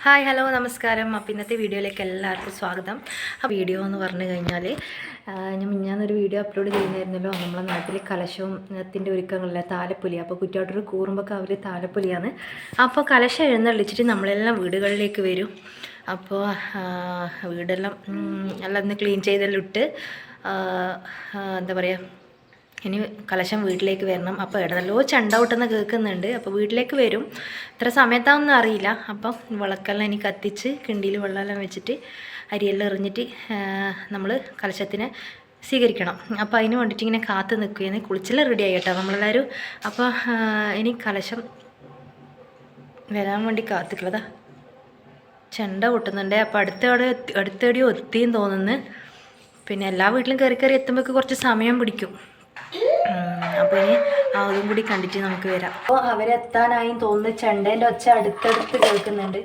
Hi hello നമസ്കാരം. അപ്പോൾ ഇന്നത്തെ വീഡിയോയിലേക്ക് എല്ലാവർക്കും സ്വാഗതം. ആ വീഡിയോ എന്ന് പറഞ്ഞു കഴിഞ്ഞാൽ ഞാൻ മിഞ്ഞാന്നൊരു വീഡിയോ അപ്ലോഡ് ചെയ്യുന്നായിരുന്നല്ലോ. നമ്മളെ നാട്ടിൽ കലശത്തിൻ്റെ ഒരുക്കങ്ങളിലെ താലപ്പൊലി. അപ്പോൾ കുറ്റാട്ടൂർ കൂറുമ്പൊക്കെ താലപ്പൊലിയാണ്. അപ്പോൾ കലശം എഴുന്നള്ളിച്ചിട്ട് നമ്മളെല്ലാം വീടുകളിലേക്ക് വരും. അപ്പോൾ വീടെല്ലാം എല്ലാം ഒന്ന് ക്ലീൻ ചെയ്തെല്ലാം ഇട്ട് എന്താ പറയുക, ഇനി കലശം വീട്ടിലേക്ക് വരണം. അപ്പോൾ ഇടനല്ലോ ചണ്ടൗട്ടെന്ന് കേൾക്കുന്നുണ്ട്. അപ്പോൾ വീട്ടിലേക്ക് വരും. ഇത്ര സമയത്താണെന്ന് അറിയില്ല. അപ്പം വിളക്കെല്ലാം ഇനി കത്തിച്ച് കിണ്ടിയിൽ വെള്ളമെല്ലാം വെച്ചിട്ട് അരിയെല്ലാം എറിഞ്ഞിട്ട് നമ്മൾ കലശത്തിനെ സ്വീകരിക്കണം. അപ്പോൾ അതിന് വേണ്ടിയിട്ട് ഇങ്ങനെ കാത്ത് നിൽക്കുകയാണ്. കുളിച്ചെല്ലാം റെഡി ആയി കേട്ടോ നമ്മളെല്ലാവരും. അപ്പോൾ ഇനി കലശം വരാൻ വേണ്ടി കാത്തിക്കുള്ളതാ ചെണ്ട കൊട്ടുന്നുണ്ട്. അപ്പോൾ അടുത്തടിയോ എത്തിയും തോന്നുന്നു. പിന്നെ എല്ലാ വീട്ടിലും കയറി എത്തുമ്പോൾ കുറച്ച് സമയം പിടിക്കും. അപ്പോൾ ഇനി അതും കൂടി കണ്ടിട്ട് നമുക്ക് വരാം. അപ്പോൾ അവരെത്താനായും തോന്നുന്നു. ചെണ്ടേൻ്റെ ഒച്ച അടുത്തടുത്ത് കേൾക്കുന്നുണ്ട്.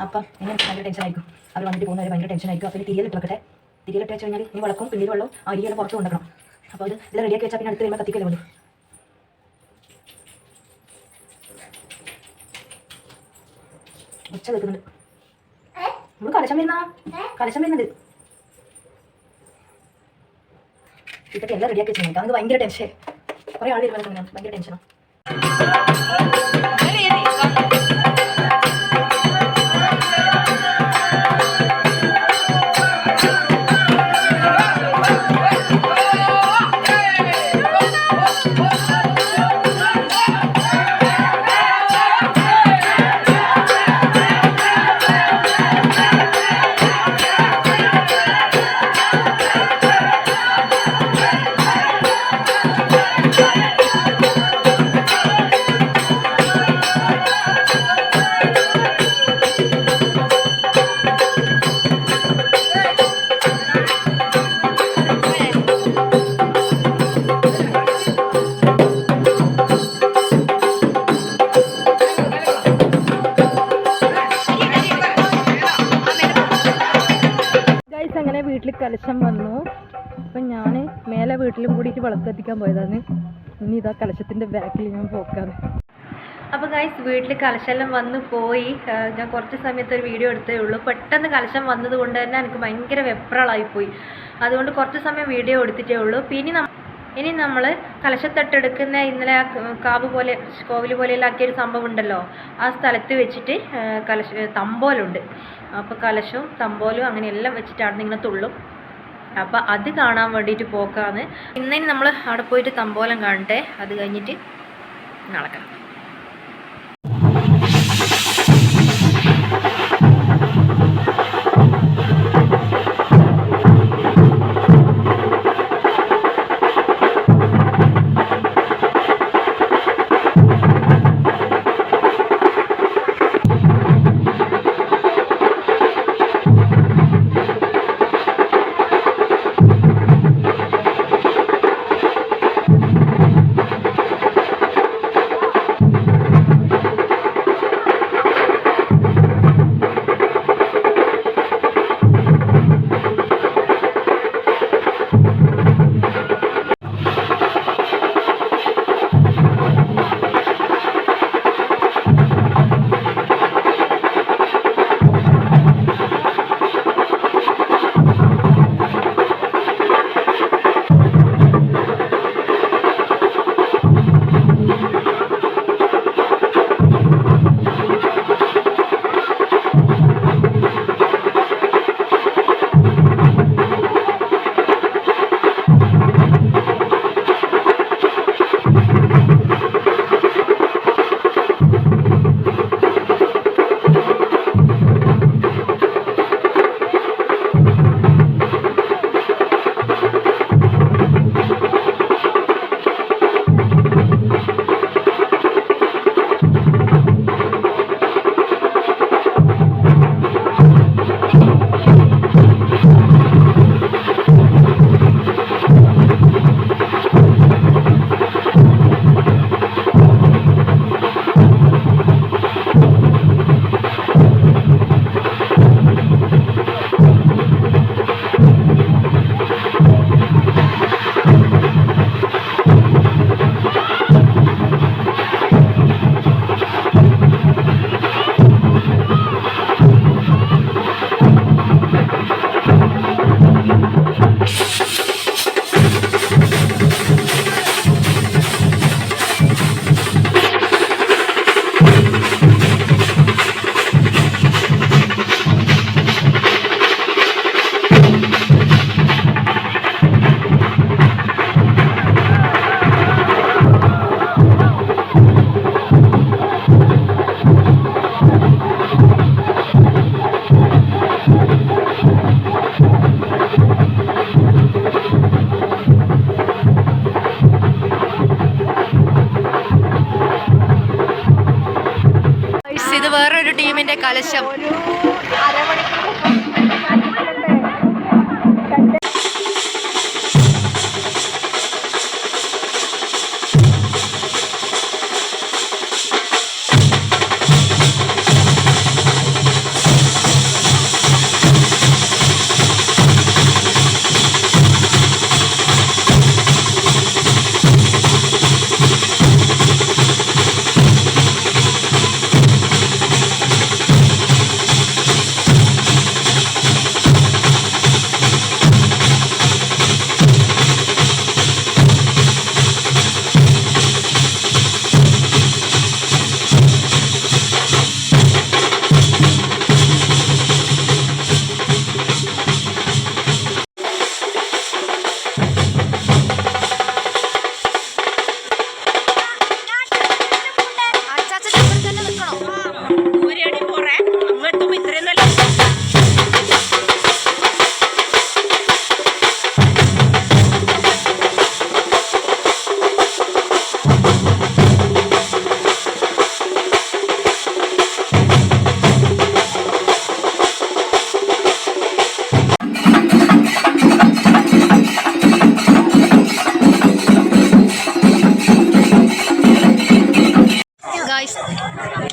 അപ്പം ഇനി ഭയങ്കര ടെൻഷൻ ആയിരിക്കും. അവർ വന്നിട്ട് പോകുന്നവർ ഭയങ്കര ടെൻഷൻ ആയിരിക്കും. അപ്പോൾ ഇനി തിരിയിലിട്ട് വെക്കട്ടെ. തിരിയിലിട്ട് വെച്ച് കഴിഞ്ഞാൽ ഇനി വിളക്കും പിന്നീട് വെള്ളവും അരിയെല്ലാം പുറത്ത് കൊണ്ടുവരണം. അപ്പോൾ അത് എല്ലാം റെഡിയാക്കി വെച്ചാൽ പിന്നെ അടുത്ത് കഴിയുമ്പോൾ കത്തിക്കല്ലേ വേണ്ടി. ഒച്ച കേൾക്കുന്നുണ്ട്. നമ്മൾ കലശം വരുന്നുണ്ട്. ഇതൊക്കെ എല്ലാം റെഡിയാക്കി വെച്ചിട്ടുണ്ട്. അത് ഭയങ്കര ടെൻഷൻ. കുറേ ആൾ വരുമ്പോൾ ഭയങ്കര ടെൻഷനാണ്. അങ്ങനെ വീട്ടിൽ കലശം വന്നു. അപ്പം ഞാൻ മേലെ വീട്ടിലും കൂടിയിട്ട് വിളക്കെത്തിക്കാൻ പോയതാണ്. ഇനി ഇതാ കലശത്തിൻ്റെ ബാക്കിൽ ഞാൻ പോക്കാണ്. അപ്പോൾ ഗൈസ് വീട്ടിൽ കലശമെല്ലാം വന്ന് പോയി. ഞാൻ കുറച്ച് സമയത്ത് ഒരു വീഡിയോ എടുത്തേ ഉള്ളൂ. പെട്ടെന്ന് കലശം വന്നത് കൊണ്ട് തന്നെ എനിക്ക് ഭയങ്കര വെപ്രാളായിപ്പോയി. അതുകൊണ്ട് കുറച്ച് സമയം വീഡിയോ എടുത്തിട്ടേ ഉള്ളൂ. പിന്നെ ഇനി നമ്മൾ കലശത്തട്ടെടുക്കുന്ന ഇന്നലെ കാവ് പോലെ കോവിൽ പോലെയെല്ലാം ആക്കിയൊരു സംഭവം ഉണ്ടല്ലോ, ആ സ്ഥലത്ത് വെച്ചിട്ട് തമ്പോലുണ്ട്. അപ്പോൾ കലശവും തമ്പോലും അങ്ങനെ എല്ലാം വെച്ചിട്ടാണ് ഇങ്ങനെ തുള്ളും. അപ്പോൾ അത് കാണാൻ വേണ്ടിയിട്ട് പോക്കാണ്. ഇന്നേന് നമ്മൾ അവിടെ പോയിട്ട് തമ്പോലം കാണട്ടെ. അത് കഴിഞ്ഞിട്ട് നടക്കണം. വേറൊരു ടീമിന്റെ കലശം.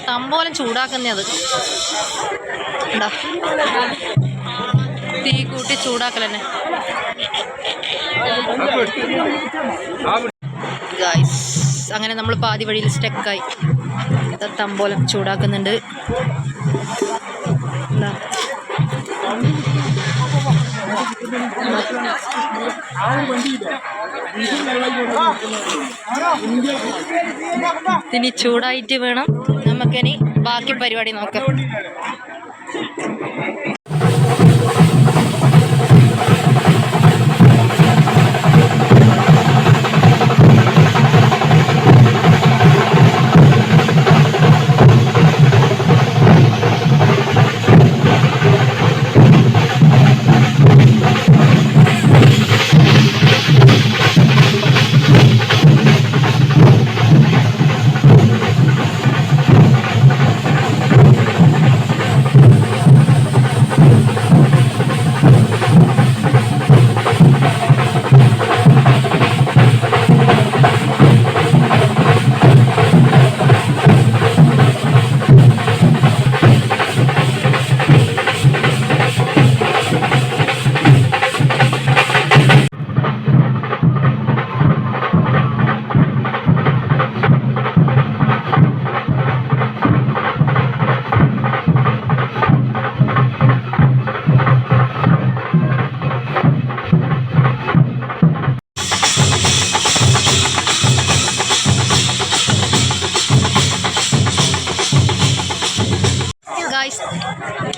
തമ്പോലം ചൂടാക്കുന്നത് തീ കൂട്ടി ചൂടാക്കലെന്നെ ഗായ്സ്. അങ്ങനെ നമ്മൾ പാതി വഴിയിൽ സ്റ്റക്കായി. തമ്പോലം ചൂടാക്കുന്നുണ്ട്. ഇനി ചൂടായിട്ട് വേണം നമുക്കിനി ബാക്കി പരിപാടി നോക്കാം.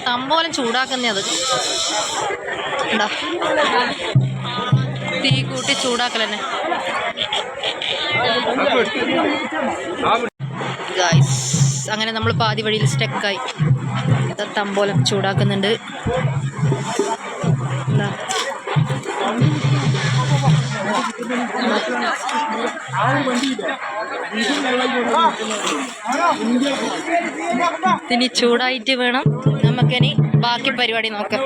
തമ്പോലം ചൂടാക്കുന്നത് തീ കൂട്ടി ചൂടാക്കലെന്നെ ഗായ്സ്. അങ്ങനെ നമ്മൾ പാതി വഴിയിൽ സ്റ്റക്കായി. തമ്പോലം ചൂടാക്കുന്നുണ്ട്. ഇനി ചൂടായിട്ട് വേണം നമുക്കിനി ബാക്കി പരിപാടി നോക്കാം.